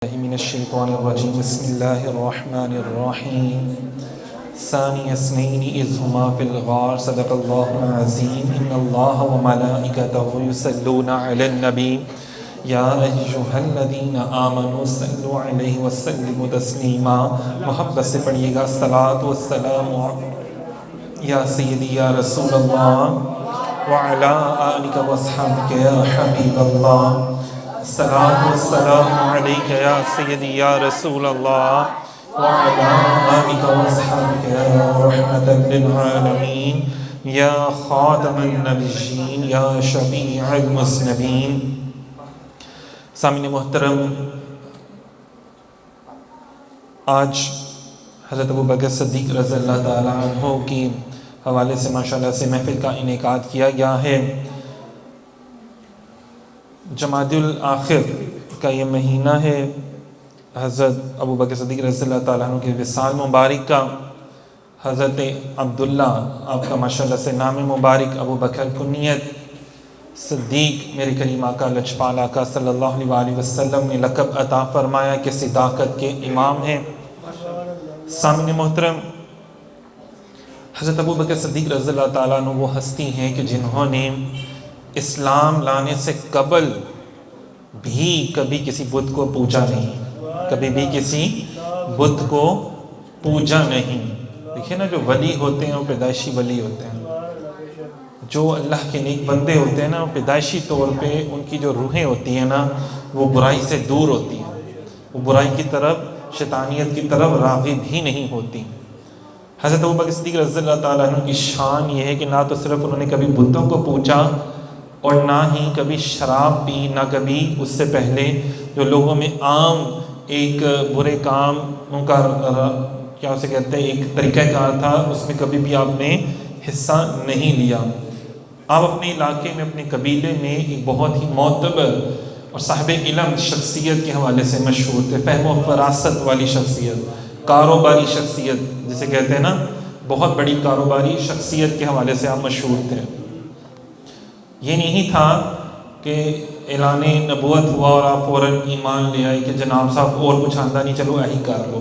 من الشيطان الرجيم بسم الله الرحمن الرحيم ثاني اثنين إذ هما في الغار صدق الله العظيم إن الله وملائكته يصلون على النبي يا أيها الذين آمنوا صلوا عليه وسلموا تسليما محبت سے پڑھیے گا الصلاۃ والسلام یا سیدی یا رسول اللہ وعلى آلك وصحبك يا حبيب الله الصلاۃ والسلام علیک یا سیدی یا رسول اللہ وعلی آلک واصحابک یا رحمتا للعالمین یا خاتم النبیین یا شفیع المذنبین۔ سامعین محترم، آج حضرت ابوبکر صدیق رضی اللہ تعالی عنہ کی حوالے سے ماشاءاللہ سے محفل کا انعقاد کیا گیا ہے۔ جمادی الاخر کا یہ مہینہ ہے، حضرت ابوبکر صدیق رضی اللہ تعالیٰ عنہ کے وصال مبارک کا۔ حضرت عبداللہ آپ کا ماشاءاللہ سے نام مبارک، ابوبکر کنیت، صدیق میرے کریم آقا لجپال آقا صلی اللہ علیہ وسلم نے لقب عطا فرمایا کہ صداقت کے امام ہیں۔ سامعین محترم، حضرت ابوبکر صدیق رضی اللہ تعالیٰ عنہ وہ ہستی ہیں کہ جنہوں نے اسلام لانے سے قبل بھی کبھی کسی بت کو پوجا نہیں، کبھی بھی کسی بت کو پوجا نہیں۔ دیکھیں نا، جو ولی ہوتے ہیں وہ پیدائشی ولی ہوتے ہیں، جو اللہ کے نیک بندے ہوتے ہیں نا، وہ پیدائشی طور پہ ان کی جو روحیں ہوتی ہیں نا، وہ برائی سے دور ہوتی ہیں، وہ برائی کی طرف، شیطانیت کی طرف راغب ہی نہیں ہوتی۔ حضرت ابوبکر صدیق رضی اللہ تعالیٰ عنہ کی شان یہ ہے کہ نہ تو صرف انہوں نے کبھی بتوں کو پوجا اور نہ ہی کبھی شراب پی، نہ کبھی اس سے پہلے جو لوگوں میں عام ایک برے کاموں کا کیا اسے کہتے ہیں ایک طریقہ کار تھا، اس میں کبھی بھی آپ نے حصہ نہیں لیا۔ آپ اپنے علاقے میں، اپنے قبیلے میں ایک بہت ہی معتبر اور صاحب علم شخصیت کے حوالے سے مشہور تھے، فہم و فراست والی شخصیت، کاروباری شخصیت جسے کہتے ہیں نا، بہت بڑی کاروباری شخصیت کے حوالے سے آپ مشہور تھے۔ یہ نہیں تھا کہ اعلان نبوت ہوا اور آپ فوراً ایمان لے آئے کہ جناب صاحب اور کچھ آندہ نہیں، چلو یہی کر لو۔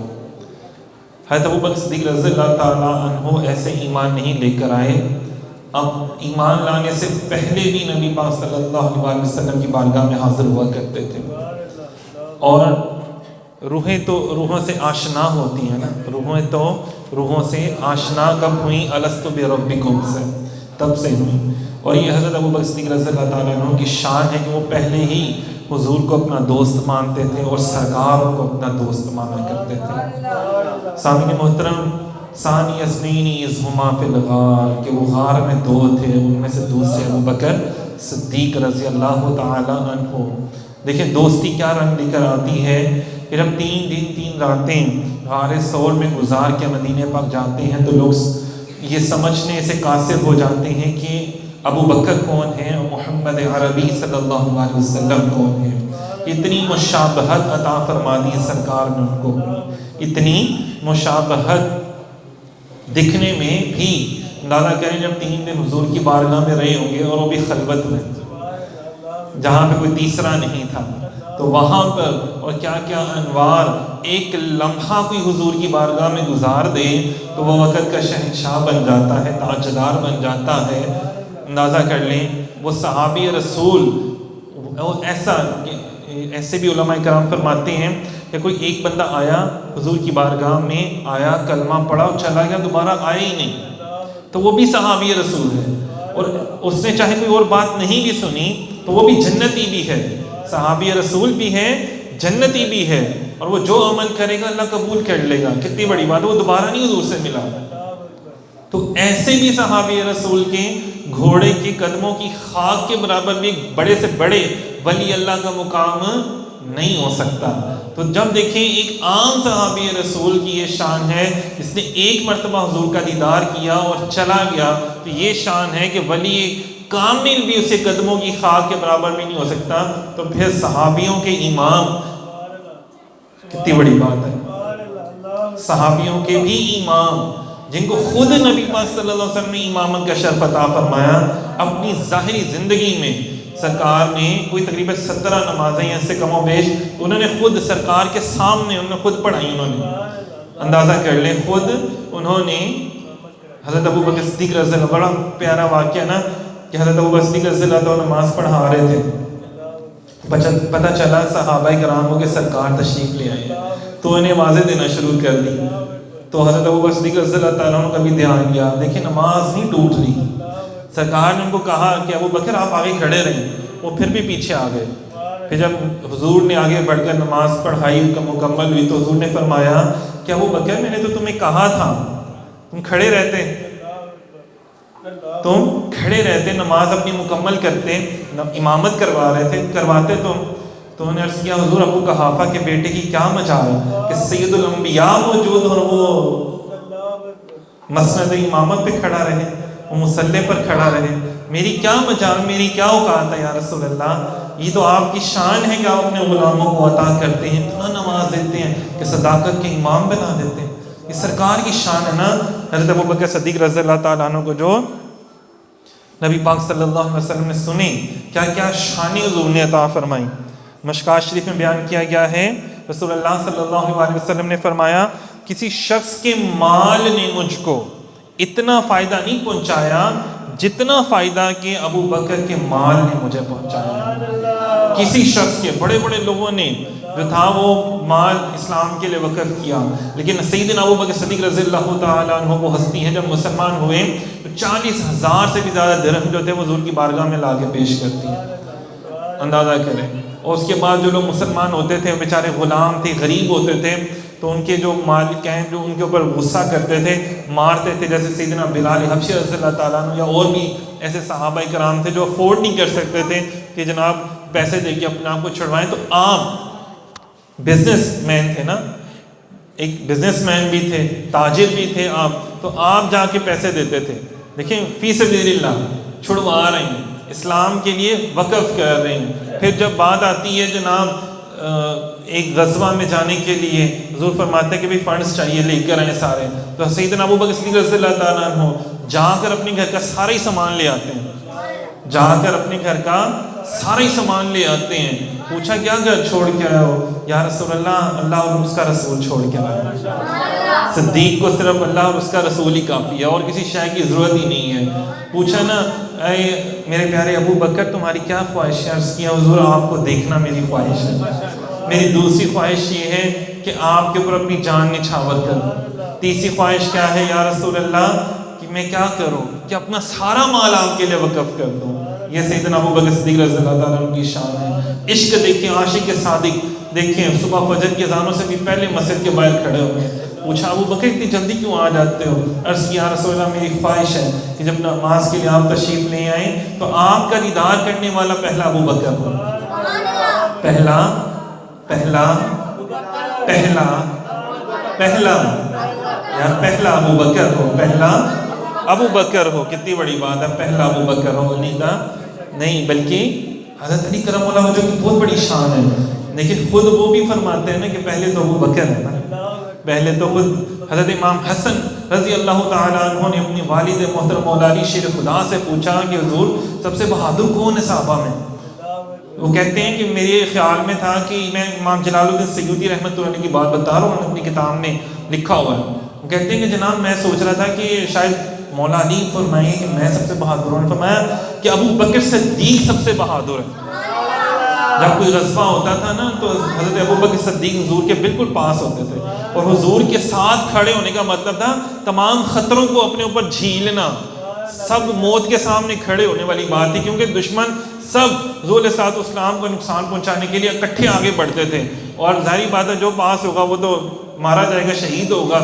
حضرت ابوبکر صدیق رضی اللہ تعالیٰ عنہ ایسے ایمان نہیں لے کر آئے۔ اب ایمان لانے سے پہلے بھی نبی پاک صلی اللہ علیہ وسلم کی بارگاہ میں حاضر ہوا کرتے تھے، اور روحیں تو روحوں سے آشنا ہوتی ہیں نا، روحیں تو روحوں سے آشنا کب ہوئیں؟ الستو بربکم سے، تب سے ہوئیں۔ اور یہ حضرت ابوبکر صدیق رضی اللہ تعالیٰ عنہ کی شان ہے کہ وہ پہلے ہی حضور کو اپنا دوست مانتے تھے اور سرکار کو اپنا دوست مانا کرتے تھے۔ سامعین محترم، ثانی اثنین اذ ہما فی الغار، کہ وہ غار میں دو تھے، ان میں سے دوسرے ابوبکر صدیق رضی اللہ تعالیٰ عنہ۔ دیکھیں دوستی کیا رنگ لے کر آتی ہے۔ پھر ہم 3 دن 3 راتیں غار ثور میں گزار کے مدینے پاک جاتے ہیں تو لوگ یہ سمجھنے سے قاصر ہو جاتے ہیں کہ ابو بکر کون ہے اور محمد عربی صلی اللہ علیہ وسلم کون ہے۔ اتنی مشابہت عطا فرما دی سرکار نے ان کو، اتنی مشابہت دکھنے میں بھی۔ اندازہ کریں جب 3 دن حضور کی بارگاہ میں رہے ہوں گے اور وہ بھی خلوت میں، جہاں پہ کوئی تیسرا نہیں تھا، تو وہاں پر اور کیا کیا انوار، ایک لمحہ کوئی حضور کی بارگاہ میں گزار دے تو وہ وقت کا شہنشاہ بن جاتا ہے، تاجدار بن جاتا ہے۔ اندازہ کر لیں وہ صحابی رسول، ایسے بھی علماء کرام فرماتے ہیں کہ کوئی ایک بندہ آیا حضور کی بارگاہ میں، آیا کلمہ پڑھا اور چلا گیا، دوبارہ آیا ہی نہیں، تو وہ بھی صحابی رسول ہے، اور اس نے چاہے کوئی اور بات نہیں بھی سنی تو وہ بھی جنتی بھی ہے، صحابی رسول بھی ہے، جنتی بھی ہے، اور وہ جو عمل کرے گا اللہ قبول کر لے گا۔ کتنی بڑی بات ہے، وہ دوبارہ نہیں حضور سے ملا۔ تو ایسے بھی صحابی رسول کے گھوڑے کے قدموں کی خاک کے برابر بھی بڑے سے بڑے ولی اللہ کا مقام نہیں ہو سکتا۔ تو جب دیکھیں ایک عام صحابی رسول کی یہ شان ہے، اس نے ایک مرتبہ حضور کا دیدار کیا اور چلا گیا، تو یہ شان ہے کہ ولی کامل بھی اسے قدموں کی خاک کے برابر بھی نہیں ہو سکتا، تو پھر صحابیوں کے امام کتنی بڑی بات ہے۔ صحابیوں کے بھی امام، جن کو خود نبی پاک صلی اللہ علیہ وسلم نے امامت کا شرف عطا فرمایا، اپنی ظاہری زندگی میں سرکار نے کوئی تقریباً 17 نمازیں ہیں اس سے کم و بیش انہوں نے خود سرکار کے سامنے انہوں نے خود پڑھائی. انہوں نے اندازہ کر لیں خود انہوں نے حضرت ابو بکر صدیق رضی اللہ عنہ, بڑا پیارا واقعہ نا کہ حضرت ابو بکر صدیق رضی اللہ عنہ نماز پڑھا رہے تھے. پتہ چلا صحابہ کرام کے سرکار تشریف لے آئے تو انہیں آوازیں دینا شروع کر دی. تو حضرت ابو بکر صدیق رضی اللہ تعالیٰ عنہ کا بھی دھیان گیا, دیکھیں نماز نہیں ٹوٹ رہی. سرکار نے ان کو کہا کہ ابو بکر آپ آگے کھڑے رہیں, وہ پھر بھی پیچھے آ گئے. پھر جب حضور نے آگے بڑھ کر نماز پڑھائی مکمل ہوئی تو حضور نے فرمایا کہ ابو بکر میں نے تو تمہیں کہا تھا تم کھڑے رہتے نماز اپنی مکمل کرتے, امامت کرواتے تم. تو انہوں نے عرض کیا حضور ابو قحافہ کے بیٹے کی کیا مجال کہ سید الانبیاء موجود اور وہ مسند امامت پہ کھڑا رہے, وہ مصلی پر کھڑا رہے, میری کیا مجال, میری کیا اوقات ہے یا رسول اللہ. یہ تو آپ کی شان ہے کہ آپ اپنے غلاموں کو عطا کرتے ہیں, اتنا نماز دیتے ہیں کہ صداقت کے امام بنا دیتے ہیں. یہ سرکار کی شان ہے نا. حضرت ابو بکر صدیق رضی اللہ تعالیٰ عنہ کو جو نبی پاک صلی اللہ علیہ وسلم نے سنی کیا کیا شان حضور نے عطا فرمائی. مشکات شریف میں بیان کیا گیا ہے رسول اللہ صلی اللہ علیہ وسلم نے فرمایا کسی شخص کے مال نے مجھ کو اتنا فائدہ نہیں پہنچایا جتنا فائدہ کہ ابو بکر کے مال نے مجھے پہنچایا. کسی شخص کے بڑے بڑے لوگوں نے جو تھا وہ مال اسلام کے لیے وقف کیا, لیکن سیدنا ابو بکر صدیق رضی اللہ تعالیٰ عنہ وہ ہستی ہیں جب مسلمان ہوئے تو 40,000 سے بھی زیادہ درہم جو تھے وہ حضور کی بارگاہ میں لا کے پیش کرتی ہیں. اندازہ کریں. اور اس کے بعد جو لوگ مسلمان ہوتے تھے بیچارے غلام تھے, غریب ہوتے تھے, تو ان کے جو مالک ہیں جو ان کے اوپر غصہ کرتے تھے, مارتے تھے, جیسے سیدنا بلال حبشی رضی اللہ تعالیٰ عنہ یا اور بھی ایسے صحابہ کرام تھے جو افورڈ نہیں کر سکتے تھے کہ جناب پیسے دے کے اپنے آپ کو چھڑوائیں. تو آپ بزنس مین تھے نا, ایک بزنس مین بھی تھے, تاجر بھی تھے آپ, تو آپ جا کے پیسے دیتے تھے. دیکھیں فی سبیل اللہ چھڑوا رہے ہیں, اسلام کے لیے وقف کر رہے ہیں. پھر جب بات آتی ہے جناب ایک غزوہ میں جانے کے لیے حضور فرماتے ہیں کہ بھی فنڈز چاہیے لے کر آئیں سارے, تو سیدنا ابو بکر صدیق رضی اللہ تعالیٰ عنہ جا کر اپنے گھر کا سارا ہی سامان لے آتے ہیں, جا کر اپنے گھر کا سارا ہی سامان لے آتے ہیں. پوچھا کیا گھر چھوڑ کے آئے ہو؟ یا رسول اللہ اللہ اور اس کا رسول چھوڑ کے آئے. صدیق کو صرف اللہ اور اس کا رسول ہی کافی ہے, اور کسی شے کی ضرورت ہی نہیں ہے. پوچھا نا اے میرے پیارے ابو بکر تمہاری کیا خواہش ہے؟ عرض کیا حضور آپ کو دیکھنا میری خواہش ہے. میری دوسری خواہش یہ ہے کہ آپ کے اوپر اپنی جان نچھاور کروں. تیسری خواہش کیا ہے یا رسول اللہ کہ میں کیا کروں کہ اپنا سارا مال آپ کے لیے وقف کر دوں. یہ سیدنا ابو بکر صدیق رضی اللہ تعالیٰ عنہ کی شان ہے. عشق دیکھیں, عاشق صادق دیکھیں, صبح فجر کے اذانوں سے بھی پہلے مسجد کے باہر کھڑے ہوئے. پوچھا ابو بکر اتنی جلدی کیوں آ جاتے ہو؟ عرض کیا رسول اللہ میری خواہش ہے کہ جب نماز کے لیے آپ تشریف لے آئیں تو آپ کا دیدار کرنے والا پہلا ابو بکر ہو. پہلا یار پہلا ابو بکر ہو, پہلا ابو بکر ہو. کتنی بڑی بات ہے, پہلا ابو بکر ہو. نہیں بلکہ حضرت علی کرم اللہ وجہ کی بہت بڑی شان ہے, لیکن خود وہ بھی فرماتے ہیں نا کہ پہلے تو ابو بکر ہے نا. پہلے تو خود حضرت امام حسن رضی اللہ تعالیٰ عنہ نے اپنی والد محترم مولا علی شیر خدا سے پوچھا کہ حضور سب سے بہادر کون ہے صحابہ میں؟ وہ کہتے ہیں کہ میرے خیال میں تھا کہ میں امام جلال الدین سیوطی رحمۃ اللہ علیہ کی بات بتا رہا ہوں, اپنی کتاب میں لکھا ہوا ہے. وہ کہتے ہیں کہ جناب میں سوچ رہا تھا کہ شاید مولا علی فرمائیں کہ میں سب سے بہادر ہوں. فرمایا کہ ابو بکر صدیق سب سے بہادر ہے. جب کوئی غزوہ ہوتا تھا نا تو حضرت ابو بکر صدیق حضور کے بالکل پاس ہوتے تھے, اور حضور کے ساتھ کھڑے ہونے کا مطلب تھا تمام خطروں کو اپنے اوپر جھیلنا. سب موت کے سامنے کھڑے ہونے والی بات تھی, کیونکہ دشمن سب حضور علیہ الصلوۃ والسلام کو نقصان پہنچانے کے لیے اکٹھے آگے بڑھتے تھے, اور ظاہری بات ہے جو پاس ہوگا وہ تو مارا جائے گا, شہید ہوگا.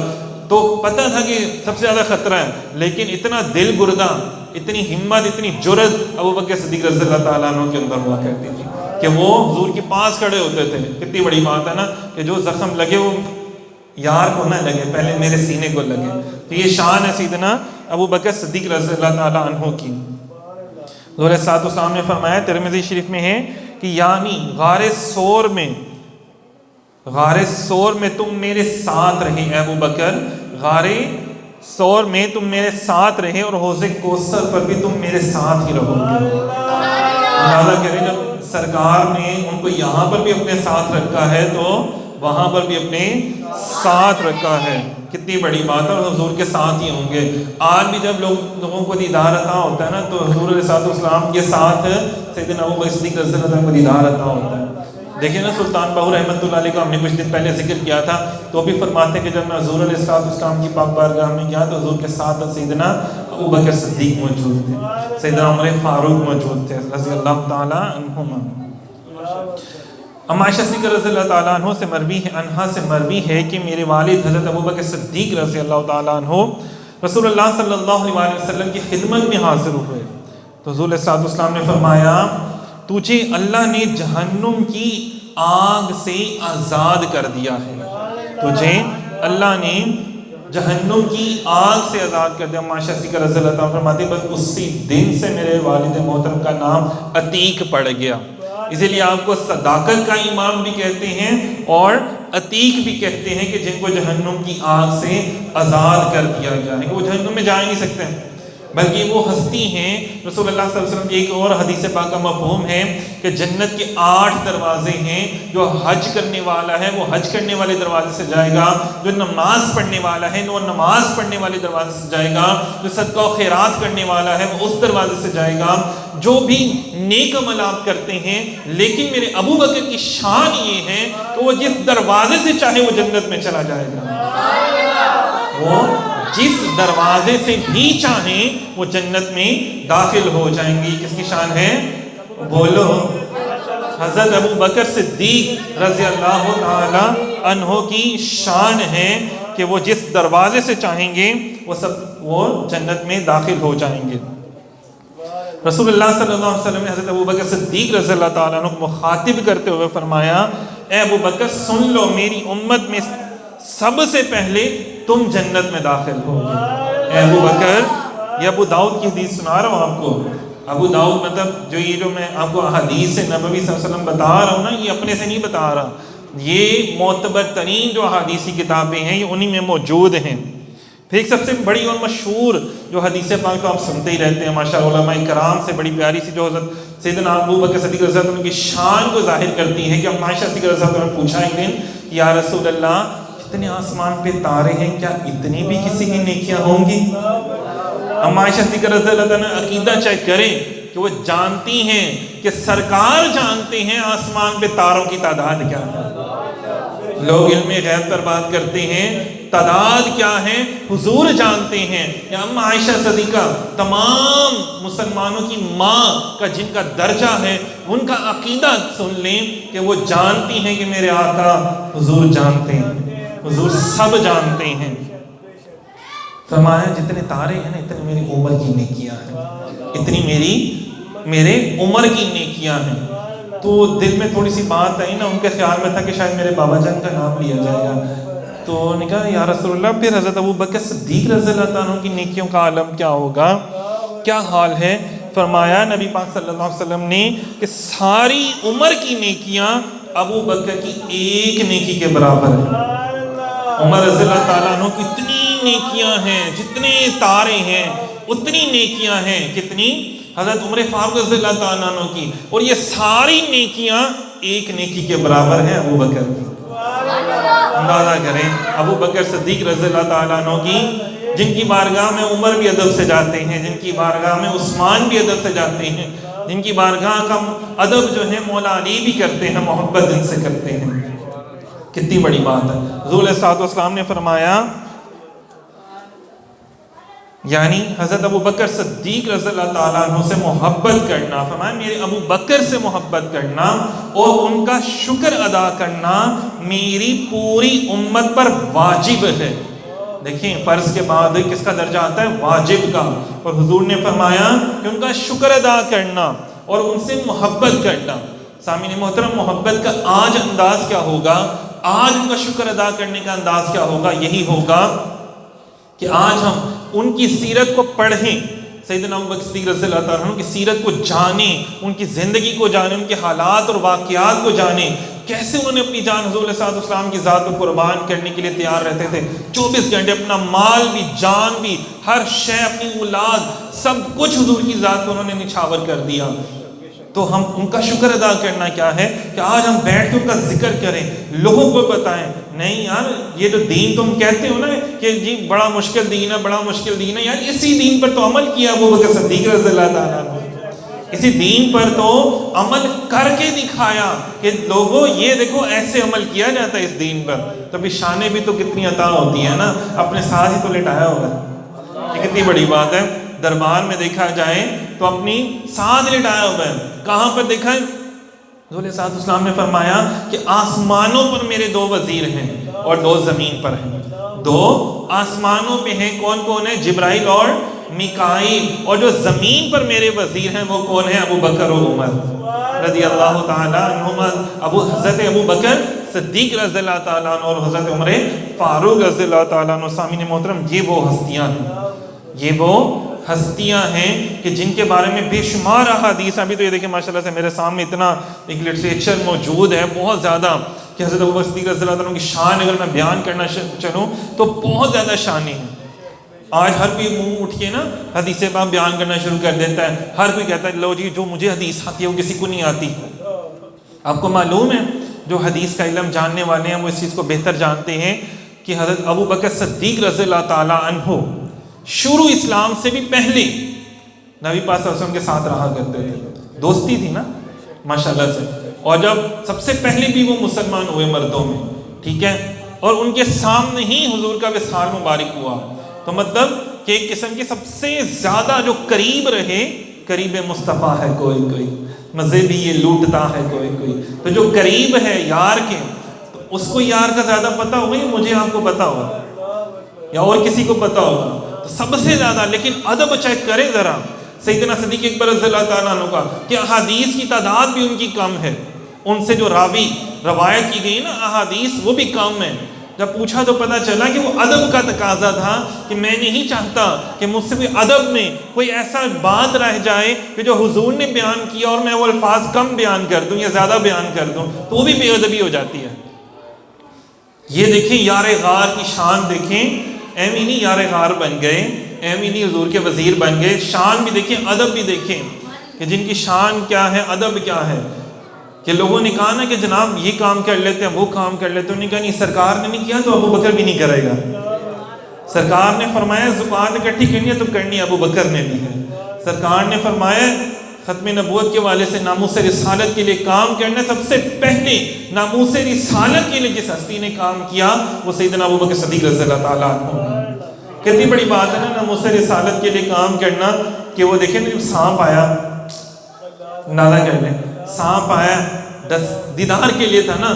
تو پتہ تھا کہ سب سے زیادہ خطرہ ہے, لیکن اتنا دل گردہ, اتنی ہمت, اتنی جرأت ابو بکر صدیق رضی اللہ تعالیٰ عنہ کے اندر ہوا کرتی تھی کہ وہ حضور کے پاس کھڑے ہوتے تھے. کتنی بڑی بات ہے نا کہ جو زخم لگے وہ یار کو نہ لگے, پہلے میرے سینے کو لگے. تو یہ شان ہے سیدنا ابو بکر صدیق رضی اللہ تعالیٰ عنہ کی. حضور صلی اللہ علیہ وسلم نے فرمایا, ترمذی شریف میں ہے کہ یعنی غار سور میں تم میرے ساتھ رہے اے ابو بکر, غار سور میں تم میرے ساتھ رہے, اور حوض کوثر پر بھی تم میرے ساتھ ہی رہو گے. اندازہ کریں جب سرکار نے ان کو یہاں پر بھی اپنے ساتھ رکھا ہے تو وہاں پر بھی اپنے ساتھ رکھا ہے. کتنی بڑی بات ہے, اور حضور کے ساتھ ہی ہوں گے. آج بھی جب لوگوں کو دیدار عطا ہوتا ہے نا تو حضور علیہ السلام کے ساتھ سیدنا ابو بکر صدیق رضی اللہ عنہ کو دیدار عطا ہوتا ہے. دیکھیں نا سلطان باہو رحمۃ اللہ علیہ کا ہم نے کچھ دن پہلے ذکر کیا تھا, تو بھی فرماتے ہیں کہ جب میں حضور علیہ السلام کی پاک بارگاہ میں گیا تو حضور کے ساتھ سیدنا ابو بکر صدیق موجود تھے, سیدنا عمر فاروق موجود تھے رضی اللہ تعالیٰ عنہما. عائشہ صدیقہ رضی اللہ تعالیٰ عنہ سے مروی ہے کہ میرے والد حضرت ابو بکر صدیق رضی اللہ تعالیٰ عنہ رسول اللہ صلی اللہ علیہ وسلم کی خدمت میں حاضر ہوئے تو حضور علیہ السلام نے فرمایا, تجھے اللہ نے جہنم کی آگ سے آزاد کر دیا ہے, تجھے اللہ نے جہنم کی آگ سے آزاد کر دیا. عائشہ صدیقہ رضی اللہ تعالیٰ فرماتی بس اسی دن سے میرے والد محترم کا نام عتیق پڑ گیا. اسی لیے آپ کو صداقت کا امام بھی کہتے ہیں اور عتیق بھی کہتے ہیں کہ جن کو جہنم کی آگ سے آزاد کر دیا گیا ہے, کہ وہ جہنم میں جا ہی نہیں سکتے بلکہ وہ ہستی ہیں. رسول اللہ صلی اللہ علیہ وسلم کی ایک اور حدیث پاک کا مفہوم ہے کہ جنت کے 8 دروازے ہیں. جو حج کرنے والا ہے وہ حج کرنے والے دروازے سے جائے گا, جو نماز پڑھنے والا ہے وہ نماز پڑھنے والے دروازے سے جائے گا, جو صدقہ و خیرات کرنے والا ہے وہ اس دروازے سے جائے گا. جو بھی نیک عمل آپ کرتے ہیں, لیکن میرے ابو بکر کی شان یہ ہے کہ وہ جس دروازے سے چاہے وہ جنت میں چلا جائے گا, وہ جس دروازے سے بھی چاہیں وہ جنت میں داخل ہو جائیں گی. کس کی شان ہے بولو؟ حضرت ابو بکر صدیق رضی اللہ تعالی عنہ کی شان ہے کہ وہ جس دروازے سے چاہیں گے وہ جنت میں داخل ہو جائیں گے. رسول اللہ صلی اللہ علیہ وسلم نے حضرت ابو بکر صدیق رضی اللہ تعالیٰ عنہ کو مخاطب کرتے ہوئے فرمایا, اے ابو بکر سن لو, میری امت میں سب سے پہلے تم جنت میں داخل ہو. اے ابو بکر, یہ ابو داؤد کی حدیث سنا رہا ہوں آپ کو. ابو داؤد مطلب جو میں آپ کو حدیث نبوی صلی اللہ علیہ وسلم بتا رہا ہوں نا, یہ اپنے سے نہیں بتا رہا, یہ معتبر ترین جو حدیثی کتابیں ہیں یہ انہی میں موجود ہیں. پھر ایک سب سے بڑی اور مشہور جو حدیث پاک تو آپ سنتے ہی رہتے ہیں ماشاءاللہ, علماء کرام سے بڑی پیاری سی جو حضرت سیدنا ابو بکر صدیق رضی اللہ عنہ کی شان کو ظاہر کرتی ہے کہ عائشہ صدیقہ رضی اللہ عنہ نے پوچھا ایک دن, یا رسول اللہ اتنے آسمان پہ تارے ہیں, کیا اتنی بھی کسی کی نیکیاں ہوں گی؟ عائشہ صدیقہ رضی اللہ عنہ عقیدہ چیک کریں کہ وہ جانتی ہیں کہ سرکار جانتے ہیں آسمان پہ تاروں کی تعداد کیا ہے. لوگ علم غیب پر بات کرتے ہیں, تعداد کیا ہے حضور جانتے ہیں. یا اما عائشہ صدیقہ تمام مسلمانوں کی ماں کا جن کا درجہ ہے, ان کا عقیدہ سن لیں کہ وہ جانتی ہیں کہ میرے آقا حضور جانتے ہیں, حضور سب جانتے ہیں. فرمایا جتنے تارے ہیں نا اتنی میری عمر کی نیکیاں ہیں, اتنی میرے عمر کی نیکیاں ہیں. تو دل میں تھوڑی سی بات آئی نا, ان کے خیال میں تھا کہ شاید میرے بابا جان کا نام لیا جائے گا. تو نے کہا یا رسول اللہ پھر حضرت ابو بکر صدیق رضی اللہ عنہ کی نیکیوں کا عالم کیا ہوگا, کیا حال ہے؟ فرمایا نبی پاک صلی اللہ علیہ وسلم نے کہ ساری عمر کی نیکیاں ابو بکر کی ایک نیکی کے برابر ہیں. عمر رضی اللہ تعالیٰ عنہ کی اتنی نیکیاں ہیں, جتنے تارے ہیں اتنی نیکیاں ہیں. کتنی؟ حضرت عمر فاروق رضی اللہ تعالیٰ عنہ کی, اور یہ ساری نیکیاں ایک نیکی کے برابر ہیں ابو بکر کی. اندازہ کریں ابو بکر صدیق رضی اللہ تعالیٰ عنہ کی, جن کی بارگاہ میں عمر بھی ادب سے جاتے ہیں, جن کی بارگاہ میں عثمان بھی ادب سے جاتے ہیں, جن کی بارگاہ کا ادب جو ہے مولا علی بھی کرتے ہیں, محبت جن سے کرتے ہیں. کتنی بڑی بات ہے. حضور علیہ السلام نے فرمایا, یعنی حضرت ابو بکر صدیق رضی اللہ تعالیٰ عنہ سے محبت کرنا, فرمایا میرے ابو بکر سے محبت کرنا اور ان کا شکر ادا کرنا میری پوری امت پر واجب ہے. دیکھیں فرض کے بعد کس کا درجہ آتا ہے؟ واجب کا. اور حضور نے فرمایا کہ ان کا شکر ادا کرنا اور ان سے محبت کرنا. سامعین محترم, محبت کا آج انداز کیا ہوگا, آج ان کا شکر ادا کرنے کا انداز کیا ہوگا؟ یہی ہوگا کہ آج ہم ان کی سیرت کو پڑھیں, سیدنا ابو بکر صدیق رضی اللہ تعالیٰ عنہ کی سیرت کو جانیں, ان کی زندگی کو جانیں, ان کے حالات اور واقعات کو جانیں, کیسے انہوں نے اپنی جان حضور علیہ السلام کی ذات کو قربان کرنے کے لیے تیار رہتے تھے. 24 گھنٹے اپنا مال بھی, جان بھی, ہر شے, اپنی اولاد, سب کچھ حضور کی ذات کو انہوں نے نچھاور کر دیا. تو ہم ان کا شکر ادا کرنا کیا ہے کہ آج ہم بیٹھ کے ان کا ذکر کریں، لوگوں کو بتائیں نہیں یار یہ جو دین تم کہتے ہو نا کہ جی بڑا مشکل دین ہے، بڑا مشکل دین ہے، یار اسی دین پر تو عمل کیا ابو بکر صدیق رضی اللہ تعالیٰ عنہ، اسی دین پر تو عمل کر کے دکھایا کہ لوگوں یہ دیکھو ایسے عمل کیا جاتا ہے اس دین پر. تو بھی شانیں بھی تو کتنی عطا ہوتی ہیں نا، اپنے ساتھ ہی تو لٹایا ہوگا، یہ کتنی بڑی بات ہے. دربار میں دیکھا جائے تو اپنی ساتھ لٹایا ہوا ہے. کہاں پر دیکھا ہے؟ حضور علیہ السلام نے فرمایا کہ آسمانوں پر میرے 2 وزیر ہیں اور 2 زمین پر ہیں. 2 آسمانوں پہ ہیں، کون کون ہیں؟ جبرائیل اور میکائیل. اور جو زمین پر میرے وزیر ہیں وہ کون ہیں؟ ابو بکر و عمر رضی اللہ تعالیٰ عنہما. حضرت ابو بکر صدیق رضی اللہ تعالیٰ عنہ اور حضرت عمر فاروق رضی اللہ تعالیٰ عنہ. سامعین محترم، یہ وہ ہستیاں ہیں، یہ وہ ہستیاں ہیں کہ جن کے بارے میں بے شمار احادیث. ابھی تو یہ دیکھیں ماشاءاللہ سے میرے سامنے اتنا ایک لٹریچر موجود ہے بہت زیادہ کہ حضرت ابو بکر صدیق رضی اللہ عنہ کی شان اگر میں بیان کرنا چلوں تو بہت زیادہ شانیں ہیں. آج ہر کوئی منہ اٹھ کے نا حدیث پاک بیان کرنا شروع کر دیتا ہے. ہر کوئی کہتا ہے لو جی جو مجھے حدیث آتی ہے وہ کسی کو نہیں آتی. آپ کو معلوم ہے جو حدیث کا علم جاننے والے ہیں وہ اس چیز کو بہتر جانتے ہیں کہ حضرت ابو بکر صدیق رضی اللہ تعالیٰ عنہ شروع اسلام سے بھی پہلے نبی پاک صلی اللہ علیہ وسلم کے ساتھ رہا کرتے تھے. دوستی تھی نا ماشاءاللہ سے. اور جب سب سے پہلے بھی وہ مسلمان ہوئے مردوں میں، ٹھیک ہے، اور ان کے سامنے ہی حضور کا وصال مبارک ہوا. تو مطلب کہ ایک قسم کی سب سے زیادہ جو قریب رہے، قریب مصطفیٰ ہے کوئی مزے بھی یہ لوٹتا ہے کوئی. تو جو قریب ہے یار کے، تو اس کو یار کا زیادہ پتہ ہوگا یا مجھے آپ کو پتہ ہوگا یا اور کسی کو پتہ ہوگا؟ تو سب سے زیادہ. لیکن ادب چیک کریں ذرا سیدنا صدیق اکبر رضی اللہ تعالیٰ عنہ کا کہ احادیث کی تعداد بھی ان کی کم ہے، ان سے جو راوی روایت کی گئی نا احادیث وہ بھی کم ہے. جب پوچھا تو پتہ چلا کہ وہ ادب کا تقاضا تھا کہ میں نہیں چاہتا کہ مجھ سے کوئی ادب میں کوئی ایسا بات رہ جائے کہ جو حضور نے بیان کیا اور میں وہ الفاظ کم بیان کر دوں یا زیادہ بیان کر دوں تو وہ بھی بے ادبی ہو جاتی ہے. یہ دیکھیں یار غار کی شان دیکھیں، ایم ہی نہیں یار غار بن گئے، ایم ہی نہیں حضور کے وزیر بن گئے. شان بھی دیکھیں، ادب بھی دیکھیں کہ جن کی شان کیا ہے، ادب کیا ہے. کہ لوگوں نے کہا نا کہ جناب یہ کام کر لیتے ہیں وہ کام کر لیتے ہیں، انہوں نے کہا نہیں سرکار نے نہیں کیا تو ابو بکر بھی نہیں کرے گا. سرکار نے فرمایا زکوٰۃ اکٹھی کرنی ہے تو کرنی ابو بکر نے بھی ہے. سرکار نے فرمایا ختم نبوت کے والے سے ناموس رسالت کے لیے کام کرنا، سب سے پہلے ناموس رسالت کے لیے جس ہستی نے کام کیا وہ سیدنا ابو بکر صدیق رضی اللہ تعالیٰ عنہ. کتنی بڑی بات ہے نا ناموس رسالت کے لیے کام کرنا. کہ وہ دیکھیں نا جب سانپ آیا، اندازہ کر لیں، سانپ آیا دیدار کے لیے تھا نا.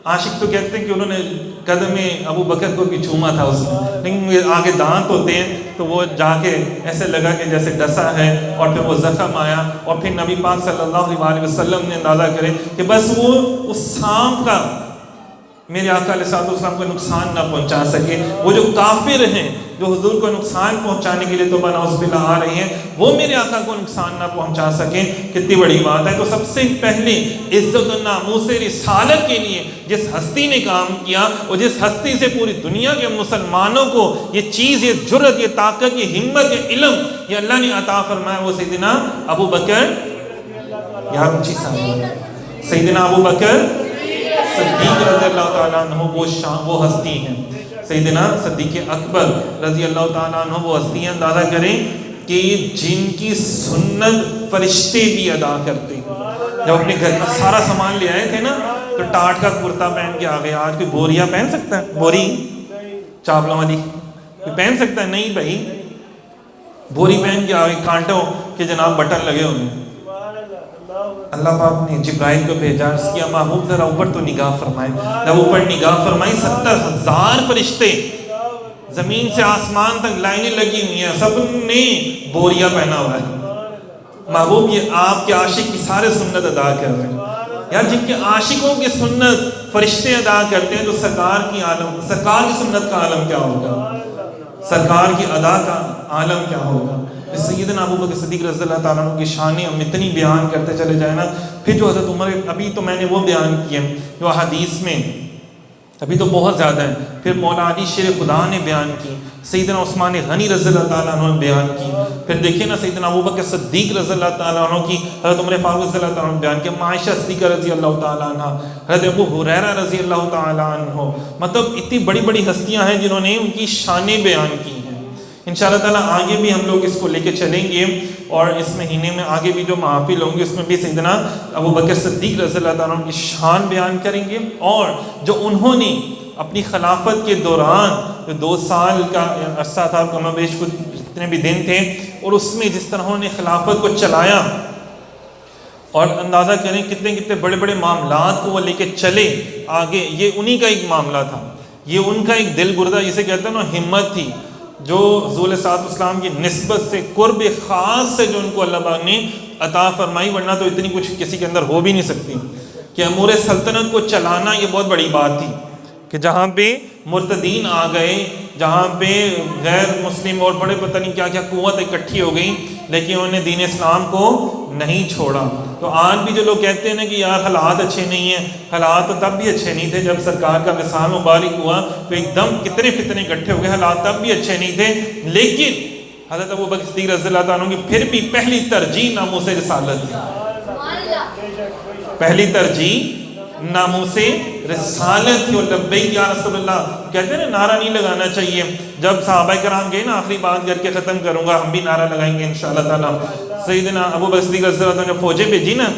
عاشق تو کہتے ہیں کہ انہوں نے قدم ابو بکر کو بھی چوما تھا اس میں، لیکن آگے دانت ہوتے ہیں تو وہ جا کے ایسے لگا کہ جیسے ڈسا ہے اور پھر وہ زخم آیا. اور پھر نبی پاک صلی اللہ علیہ وسلم نے اندازہ کرے کہ بس وہ اس سانپ کا میرے آقا علیہ السلام کو نقصان نہ پہنچا سکے. وہ جو کافر ہیں جو حضور کو نقصان پہنچانے کے لیے توبہ نعوذ باللہ آ رہے ہیں وہ میرے آقا کو نقصان نہ پہنچا سکیں. کتنی بڑی بات ہے. تو سب سے پہلے عزت و ناموس رسالت کے لیے جس ہستی نے کام کیا اور جس ہستی سے پوری دنیا کے مسلمانوں کو یہ چیز، یہ جرأت، یہ طاقت، یہ ہمت، یہ علم یہ اللہ نے عطا فرمایا وہ سیدنا ابو بکر، یہاں اونچی سامنے سیدنا ابو بکر صدیق رضی اللہ تعالیٰ عنہ وہ ہستی ہیں. سیدنا صدیق اکبر رضی اللہ تعالیٰ عنہ وہ ہستی ہیں، اندازہ کریں کہ جن کی سنت فرشتے بھی ادا کرتے ہیں. جب اپنے گھر کا سارا سامان لے آئے تھے نا تو ٹاٹ کا کرتا پہن کے آ گئے. آج کوئی بوریا پہن سکتا ہے؟ بوری چاولوں والی کوئی پہن سکتا ہے؟ نہیں بھائی، بوری پہن کے آ گئے، کانٹوں کے جناب بٹن لگے ہوئے ہیں. اللہ پاک نے جبرائیل کو بھیجا، اس کیا محبوب ذرا اوپر تو نگاہ فرمائے. جب اوپر نگاہ فرمائی 70,000 فرشتے زمین سے آسمان تک لائنیں لگی ہوئی ہیں، سب نے بوریا پہنا ہوا ہے. محبوب یہ آپ کے عاشق کی سارے سنت ادا کر رہے ہیں. یار جن کے عاشقوں کی سنت فرشتے ادا کرتے ہیں تو سرکار کی سنت کا عالم کیا ہوگا، سرکار کی ادا کا عالم کیا ہوگا. سیدنا ابو بکر صدیق رضی اللہ تعالیٰ عنہ کی شانیں ہم اتنی بیان کرتے چلے جائیں نا. پھر جو حضرت عمر، ابھی تو میں نے وہ بیان کیے جو حدیث میں ابھی تو بہت زیادہ ہیں. پھر مولا علی شیر خدا نے بیان کی، سیدنا عثمان غنی رضی اللہ تعالیٰ عنہ نے بیان کی. پھر دیکھیں نا سیدنا ابوبکر صدیق رضی اللہ تعالیٰ عنہ کی، حضرت عمر فاروق رضی اللہ تعالیٰ عنہ نے بیان کیا، عائشہ صدیقہ رضی اللہ تعالیٰ عنہ، حضرت ابو ہریرہ رضی اللہ تعالیٰ عنہ. مطلب اتنی بڑی بڑی ہستیاں ہیں جنہوں نے ان کی شانیں بیان کی ہیں. انشاءاللہ تعالیٰ آگے بھی ہم لوگ اس کو لے کے چلیں گے، اور اس مہینے میں آگے بھی جو محافل ہوں گے اس میں بھی سیدنا ابوبکر صدیق رضی اللہ تعالیٰ عنہ کی شان بیان کریں گے، اور جو انہوں نے اپنی خلافت کے دوران جو 2 سال کا عرصہ تھا، کم و بیش کچھ جتنے بھی دن تھے، اور اس میں جس طرح انہوں نے خلافت کو چلایا، اور اندازہ کریں کتنے کتنے بڑے بڑے معاملات کو وہ لے کے چلے آگے. یہ انہی کا ایک معاملہ تھا، یہ ان کا ایک دل گردہ جسے کہتے ہیں نا ہمت تھی، جو حضور علیہ الصلوۃ والسلام کی نسبت سے، قرب خاص سے جو ان کو اللہ پاک نے عطا فرمائی، ورنہ تو اتنی کچھ کسی کے اندر ہو بھی نہیں سکتی. کہ امور سلطنت کو چلانا یہ بہت بڑی بات تھی، کہ جہاں پہ مرتدین آ گئے، جہاں پہ غیر مسلم اور بڑے پتہ نہیں کیا کیا قوت اکٹھی ہو گئی، لیکن انہوں نے دین اسلام کو نہیں چھوڑا. تو آج بھی جو لوگ کہتے ہیں نا کہ یار حالات اچھے نہیں ہیں، حالات تو تب بھی اچھے نہیں تھے جب سرکار کا وصال مبارک ہوا تو ایک دم کتنے فتنے اکٹھے ہو گئے، حالات تب بھی اچھے نہیں تھے. لیکن حضرت ابوبکر صدیق رضی اللہ تعالیٰ عنہ کی پھر بھی پہلی ترجیح ناموس رسالت تھی. پہلی ترجیح ناموس رسالت تھی. اور لبیک یا رسول اللہ کہتے ہیں نا، نعرہ نہیں لگانا چاہیے. جب صحابہ کرام گئے نا، آخری بات کر کے ختم کروں گا، ہم بھی نعرہ لگائیں گے انشاءاللہ تعالیٰ. سیدنا ابوبکر صدیق رضی اللہ عنہ نے فوجیں بھیجی نا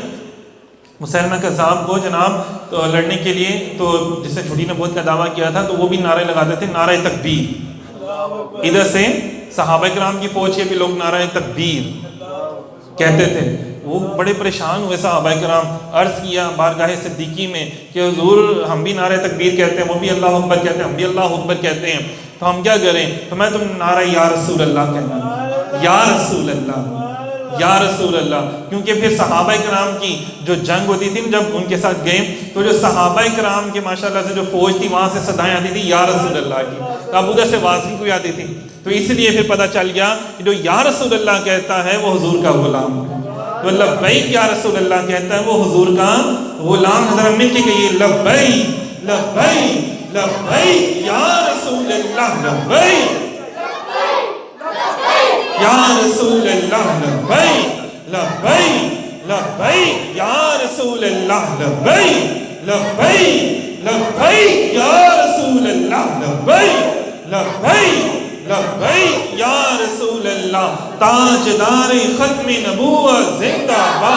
مسیلمہ کذاب کو جناب تو لڑنے کے لیے، تو جس نے جھوٹی نبوت کا دعویٰ کیا تھا، تو وہ بھی نعرے لگاتے تھے، نعرہ تکبیر. ادھر سے صحابہ کرام کی فوج کے بھی لوگ نعرہ تکبیر کہتے تھے. وہ بڑے پریشان ہوئے صحابہ کرام، عرض کیا بارگاہ صدیقی میں کہ حضور ہم بھی نعرہ تکبیر کہتے ہیں، وہ بھی اللہ اکبر کہتے ہیں، ہم بھی اللہ اکبر کہتے ہیں، تو ہم کیا کریں؟ تو میں تم نعرہ یا رسول اللہ کہنا، یا رسول اللہ، یا رسول اللہ. کیونکہ پھر صحابہ کرام کی جو جنگ ہوتی تھی جب ان کے ساتھ گئے، تو جو صحابہ کرام کے ماشاءاللہ سے جو فوج تھی وہاں سے صدائیں آتی تھی یا رسول اللہ کی، تو اب ادھر سے آواز نہیں کوئی آتی تھی. تو اس لیے پھر پتہ چل گیا کہ جو یا رسول اللہ کہتا ہے وہ حضور کا غلام ہے، تو لبیک یا رسول اللہ کہتا ہے وہ حضور کا غلام. ذرا مل کے کہیے لبیک لبیک لبیک یا رسول اللہ، لبیک یا رسول اللہ، لبیک لبیک لبیک یا رسول اللہ، لبیک لبیک لبیک یا رسول اللہ، لبیک لبیک لبیک یا رسول اللہ. تاجدار ختم نبوت زندہ باد.